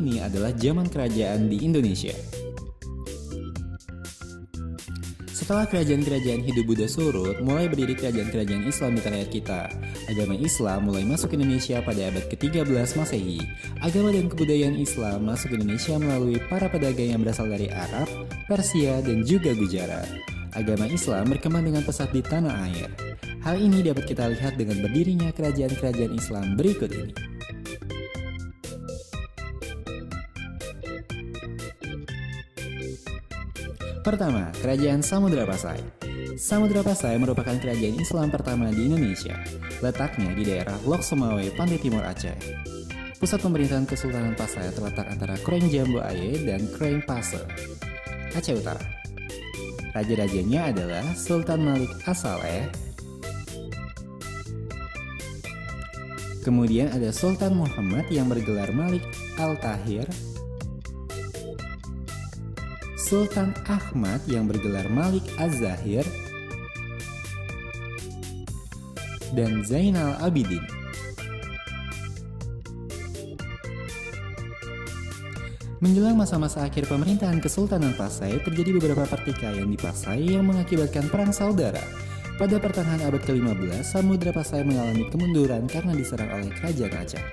ini adalah zaman kerajaan di Indonesia. Setelah kerajaan-kerajaan Hindu-Buddha surut, mulai berdiri kerajaan-kerajaan Islam di tanah air kita. Agama Islam mulai masuk ke Indonesia pada abad ke-13 Masehi. Agama dan kebudayaan Islam masuk ke Indonesia melalui para pedagang yang berasal dari Arab, Persia, dan juga Gujarat. Agama Islam berkembang dengan pesat di tanah air. Hal ini dapat kita lihat dengan berdirinya kerajaan-kerajaan Islam berikut ini. Pertama, Kerajaan Samudra Pasai. Samudra Pasai merupakan kerajaan Islam pertama di Indonesia. Letaknya di daerah Lok Sumawe, pantai timur Aceh. Pusat pemerintahan Kesultanan Pasai terletak antara Kroeng Jambu Aye dan Kroeng Pase, Aceh Utara. Raja-rajanya adalah Sultan Malik As-Saleh. Kemudian ada Sultan Muhammad yang bergelar Malik Al-Tahir, Sultan Ahmad yang bergelar Malik Az-Zahir, dan Zainal Abidin. Menjelang masa-masa akhir pemerintahan Kesultanan Pasai, terjadi beberapa pertikaian di Pasai yang mengakibatkan perang saudara. Pada pertengahan abad ke-15, Samudra Pasai mengalami kemunduran karena diserang oleh Kerajaan Aceh.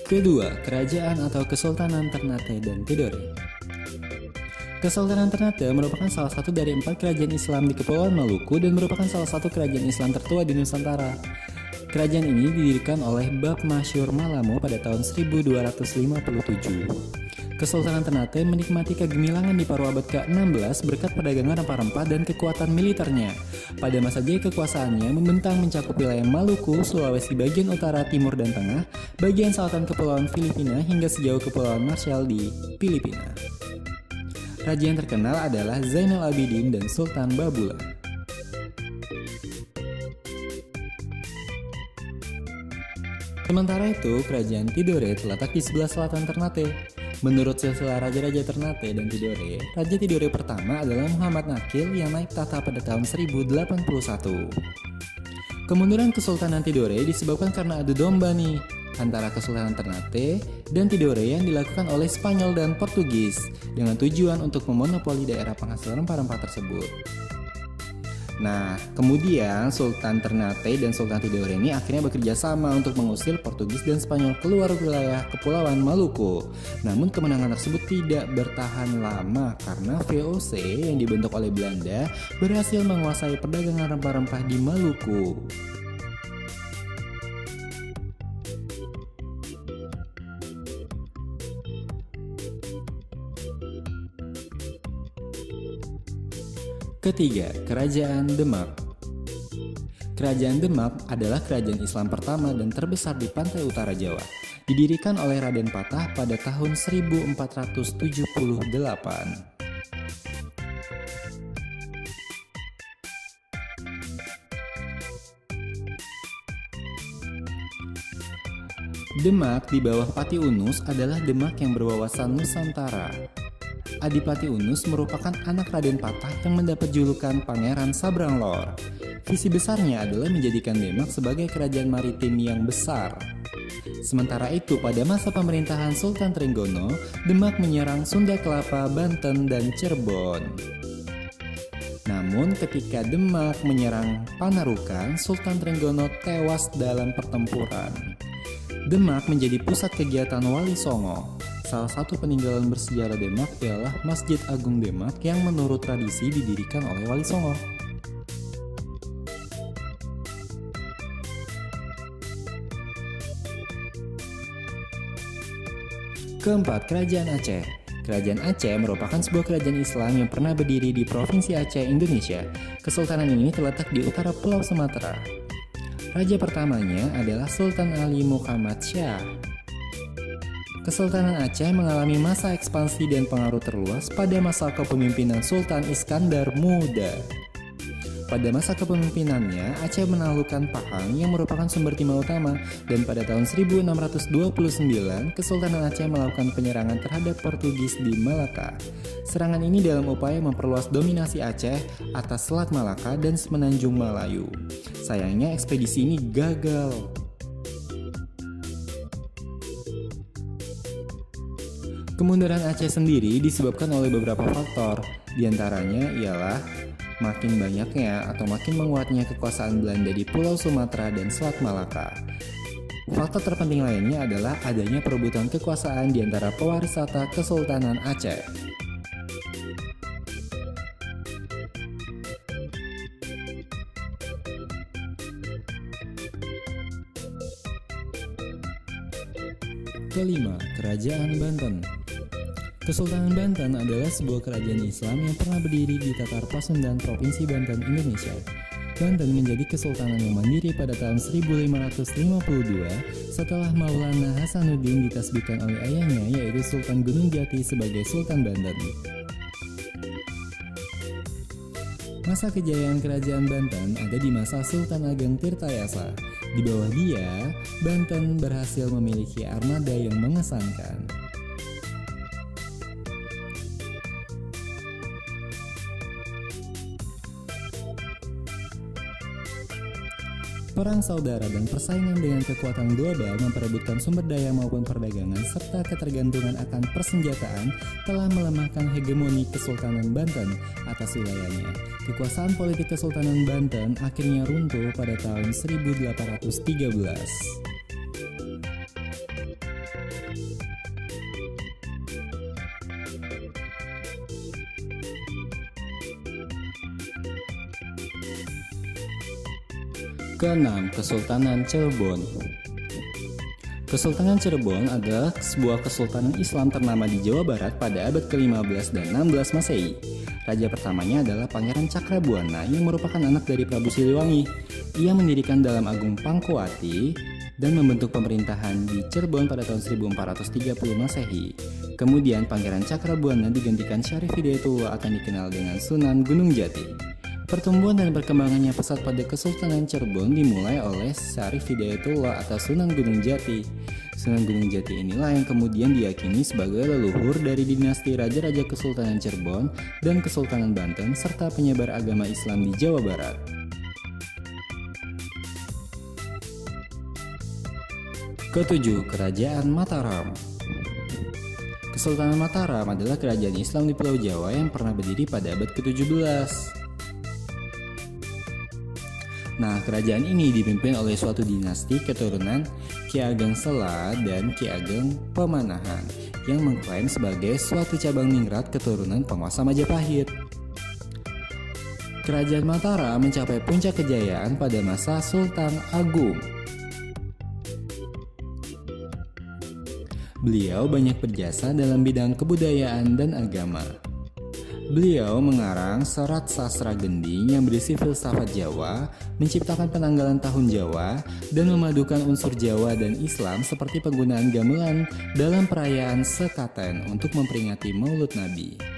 Kedua, Kerajaan atau Kesultanan Ternate dan Tidore. Kesultanan Ternate merupakan salah satu dari 4 kerajaan Islam di Kepulauan Maluku dan merupakan salah satu kerajaan Islam tertua di Nusantara. Kerajaan ini didirikan oleh Bab Masyur Malamo pada tahun 1257. Kesultanan Ternate menikmati kegemilangan di paruh abad ke-16 berkat perdagangan rempah-rempah dan kekuatan militernya. Pada masa jaya kekuasaannya membentang mencakup wilayah Maluku, Sulawesi bagian utara, timur, dan tengah, bagian selatan Kepulauan Filipina hingga sejauh Kepulauan Marshall di Filipina. Raja yang terkenal adalah Zainal Abidin dan Sultan Babula. Sementara itu, Kerajaan Tidore terletak di sebelah selatan Ternate. Menurut silsilah raja-raja Ternate dan Tidore, Raja Tidore pertama adalah Muhammad Nakil yang naik tahta pada tahun 1081. Kemunduran Kesultanan Tidore disebabkan karena adu domba nih antara Kesultanan Ternate dan Tidore yang dilakukan oleh Spanyol dan Portugis dengan tujuan untuk memonopoli daerah penghasil rempah-rempah tersebut. Nah, kemudian Sultan Ternate dan Sultan Tidore ini akhirnya bekerja sama untuk mengusir Portugis dan Spanyol keluar wilayah Kepulauan Maluku. Namun kemenangan tersebut tidak bertahan lama karena VOC yang dibentuk oleh Belanda berhasil menguasai perdagangan rempah-rempah di Maluku. Ketiga, Kerajaan Demak. Kerajaan Demak adalah kerajaan Islam pertama dan terbesar di pantai utara Jawa. Didirikan oleh Raden Patah pada tahun 1478. Demak di bawah Pati Unus adalah Demak yang berwawasan Nusantara. Adipati Unus merupakan anak Raden Patah yang mendapat julukan Pangeran Sabranglor. Visi besarnya adalah menjadikan Demak sebagai kerajaan maritim yang besar. Sementara itu, pada masa pemerintahan Sultan Trenggono, Demak menyerang Sunda Kelapa, Banten, dan Cirebon. Namun ketika Demak menyerang Panarukan, Sultan Trenggono tewas dalam pertempuran. Demak menjadi pusat kegiatan Wali Songo. Salah satu peninggalan bersejarah Demak ialah Masjid Agung Demak yang menurut tradisi didirikan oleh Wali Songo. Keempat, Kerajaan Aceh. Kerajaan Aceh merupakan sebuah kerajaan Islam yang pernah berdiri di Provinsi Aceh, Indonesia. Kesultanan ini terletak di utara Pulau Sumatera. Raja pertamanya adalah Sultan Ali Muhammad Shah. Kesultanan Aceh mengalami masa ekspansi dan pengaruh terluas pada masa kepemimpinan Sultan Iskandar Muda. Pada masa kepemimpinannya, Aceh menaklukkan Pahang yang merupakan sumber timah utama, dan pada tahun 1629, Kesultanan Aceh melakukan penyerangan terhadap Portugis di Malaka. Serangan ini dalam upaya memperluas dominasi Aceh atas Selat Malaka dan Semenanjung Malayu. Sayangnya ekspedisi ini gagal. Kemunduran Aceh sendiri disebabkan oleh beberapa faktor, diantaranya ialah makin banyaknya atau makin menguatnya kekuasaan Belanda di Pulau Sumatera dan Selat Malaka. Faktor terpenting lainnya adalah adanya perebutan kekuasaan di antara pewaris tahta Kesultanan Aceh. Kelima, Kerajaan Banten. Kesultanan Banten adalah sebuah kerajaan Islam yang pernah berdiri di Tatar Pasundan, Provinsi Banten, Indonesia. Banten menjadi kesultanan yang mandiri pada tahun 1552 setelah Maulana Hasanuddin ditasbihkan oleh ayahnya yaitu Sultan Gunung Jati sebagai Sultan Banten. Masa kejayaan kerajaan Banten ada di masa Sultan Ageng Tirtayasa. Di bawah dia, Banten berhasil memiliki armada yang mengesankan. Perang saudara dan persaingan dengan kekuatan global memperebutkan sumber daya maupun perdagangan serta ketergantungan akan persenjataan telah melemahkan hegemoni Kesultanan Banten atas wilayahnya. Kekuasaan politik Kesultanan Banten akhirnya runtuh pada tahun 1813. Keenam, Kesultanan Cirebon. Kesultanan Cirebon adalah sebuah kesultanan Islam ternama di Jawa Barat pada abad ke-15 dan 16 Masehi. Raja pertamanya adalah Pangeran Cakrabuana yang merupakan anak dari Prabu Siliwangi. Ia mendirikan Dalam Agung Pangkuati dan membentuk pemerintahan di Cirebon pada tahun 1430 Masehi. Kemudian Pangeran Cakrabuana digantikan Syarif Hidayatullah atau dikenal dengan Sunan Gunung Jati. Pertumbuhan dan perkembangannya pesat pada Kesultanan Cirebon dimulai oleh Syarif Hidayatullah atau Sunan Gunung Jati. Sunan Gunung Jati inilah yang kemudian diyakini sebagai leluhur dari dinasti Raja-Raja Kesultanan Cirebon dan Kesultanan Banten serta penyebar agama Islam di Jawa Barat. Ketujuh, Kerajaan Mataram. Kesultanan Mataram adalah kerajaan Islam di Pulau Jawa yang pernah berdiri pada abad ke-17. Nah, kerajaan ini dipimpin oleh suatu dinasti keturunan Ki Ageng Sela dan Ki Ageng Pemanahan yang mengklaim sebagai suatu cabang ningrat keturunan penguasa Majapahit. Kerajaan Mataram mencapai puncak kejayaan pada masa Sultan Agung. Beliau banyak berjasa dalam bidang kebudayaan dan agama. Beliau mengarang serat sastra gending yang berisi filsafat Jawa, menciptakan penanggalan tahun Jawa, dan memadukan unsur Jawa dan Islam seperti penggunaan gamelan dalam perayaan sekaten untuk memperingati Maulud Nabi.